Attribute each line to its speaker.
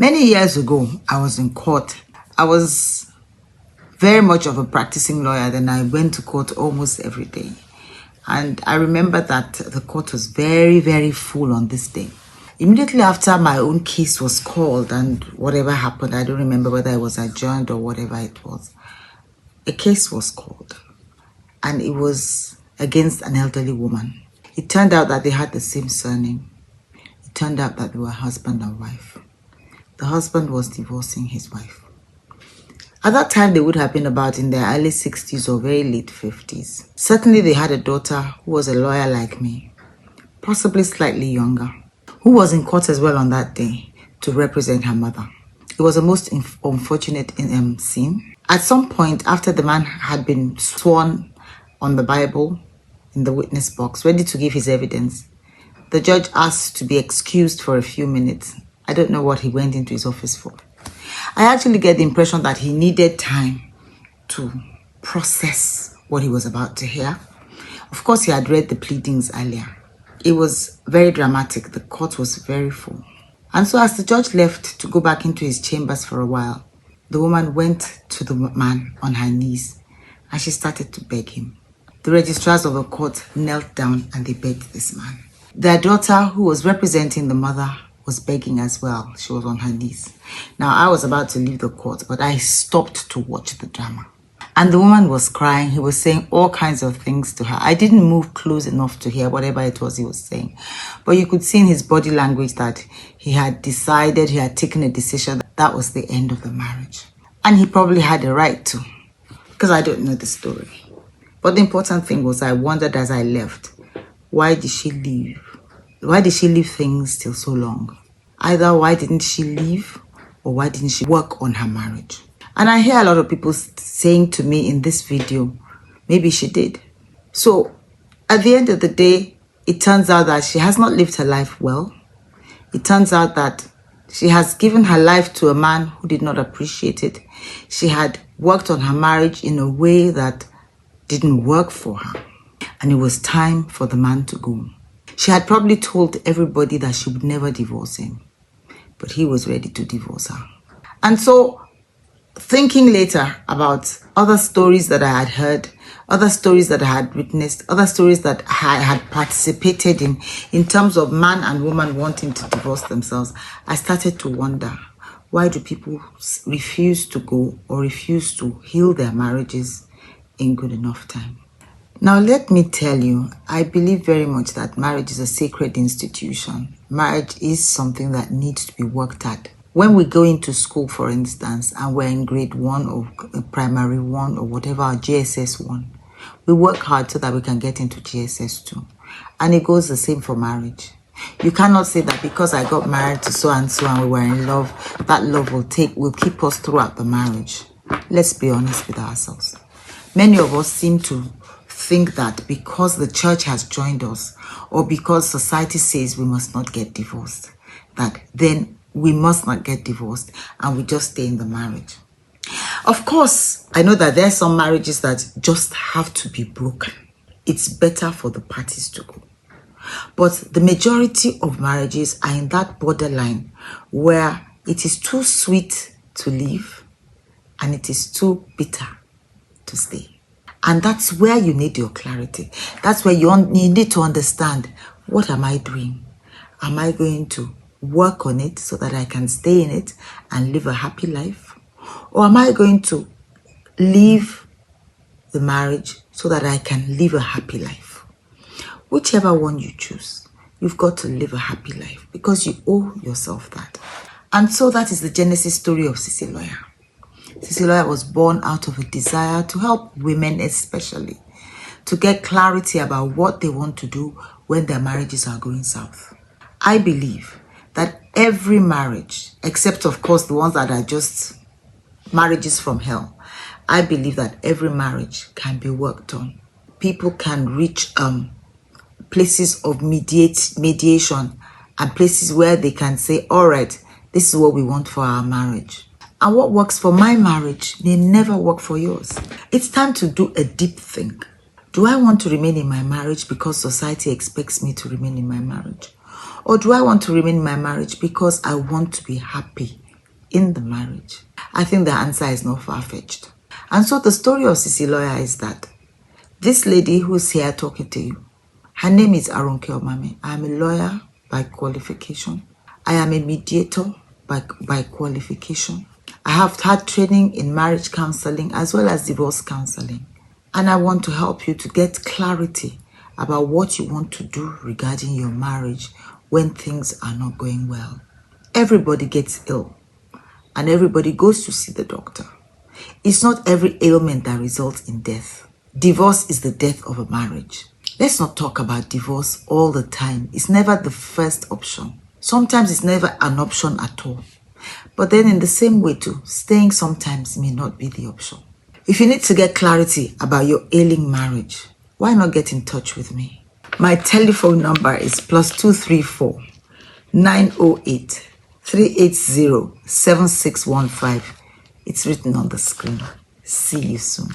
Speaker 1: Many years ago, I was in court. I was very much of a practicing lawyer. Then I went to court almost every day. And I remember that the court was very, very full on this day. Immediately after my own case was called and whatever happened, I don't remember whether it was adjourned or whatever it was. A case was called and it was against an elderly woman. It turned out that they had the same surname. It turned out that they were husband and wife. The husband was divorcing his wife. At that time, they would have been about in their early 60s or very late 50s. Certainly, they had a daughter who was a lawyer like me, possibly slightly younger, who was in court as well on that day to represent her mother. It was a most unfortunate scene. At some point, after the man had been sworn on the Bible in the witness box, ready to give his evidence, the judge asked to be excused for a few minutes. I don't know what he went into his office for. I actually get the impression that he needed time to process what he was about to hear. Of course, he had read the pleadings earlier. It was very dramatic. The court was very full. And so as the judge left to go back into his chambers for a while, the woman went to the man on her knees and she started to beg him. The registrars of the court knelt down and they begged this man. Their daughter, who was representing the mother, was begging as well. She was on her knees. Now, I was about to leave the court, but I stopped to watch the drama. And the woman was crying. He was saying all kinds of things to her. I didn't move close enough to hear whatever it was he was saying. But you could see in his body language that he had decided, he had taken a decision that was the end of the marriage. And he probably had a right to, because I don't know the story. But the important thing was I wondered as I left, why did she leave? Why did she leave things till so long? Either why didn't she leave or why didn't she work on her marriage? And I hear a lot of people saying to me in this video, maybe she did. So at the end of the day, it turns out that she has not lived her life well. It turns out that she has given her life to a man who did not appreciate it. She had worked on her marriage in a way that didn't work for her. And it was time for the man to go. She had probably told everybody that she would never divorce him, but he was ready to divorce her. And so, thinking later about other stories that I had heard, other stories that I had witnessed, other stories that I had participated in terms of man and woman wanting to divorce themselves, I started to wonder, why do people refuse to go or refuse to heal their marriages in good enough time? Now, let me tell you, I believe very much that marriage is a sacred institution. Marriage is something that needs to be worked at. When we go into school, for instance, and we're in grade 1 or primary 1 or whatever, GSS 1, we work hard so that we can get into GSS 2. And it goes the same for marriage. You cannot say that because I got married to so-and-so and we were in love, that love will keep us throughout the marriage. Let's be honest with ourselves. Many of us seem to think that because the church has joined us or because society says we must not get divorced, that then we must not get divorced and we just stay in the marriage. Of course, I know that there are some marriages that just have to be broken. It's better for the parties to go. But the majority of marriages are in that borderline where it is too sweet to leave and it is too bitter to stay. And that's where you need your clarity. That's where you need to understand, what am I doing? Am I going to work on it so that I can stay in it and live a happy life? Or am I going to leave the marriage so that I can live a happy life? Whichever one you choose, you've got to live a happy life because you owe yourself that. And so that is the genesis story of Sisilawyer. Sisilawyer was born out of a desire to help women especially to get clarity about what they want to do when their marriages are going south. I believe that every marriage, except of course the ones that are just marriages from hell, I believe that every marriage can be worked on. People can reach places of mediation and places where they can say, all right, this is what we want for our marriage. And what works for my marriage may never work for yours. It's time to do a deep think. Do I want to remain in my marriage because society expects me to remain in my marriage? Or do I want to remain in my marriage because I want to be happy in the marriage? I think the answer is not far-fetched. And so the story of Sisilawyer is that this lady who's here talking to you, her name is Aronke Omame. I am a lawyer by qualification. I am a mediator by qualification. I have had training in marriage counseling as well as divorce counseling. And I want to help you to get clarity about what you want to do regarding your marriage when things are not going well. Everybody gets ill and everybody goes to see the doctor. It's not every ailment that results in death. Divorce is the death of a marriage. Let's not talk about divorce all the time. It's never the first option. Sometimes it's never an option at all. But then in the same way too, staying sometimes may not be the option. If you need to get clarity about your ailing marriage, why not get in touch with me? My telephone number is +234 908 380 7615. It's written on the screen. See you soon.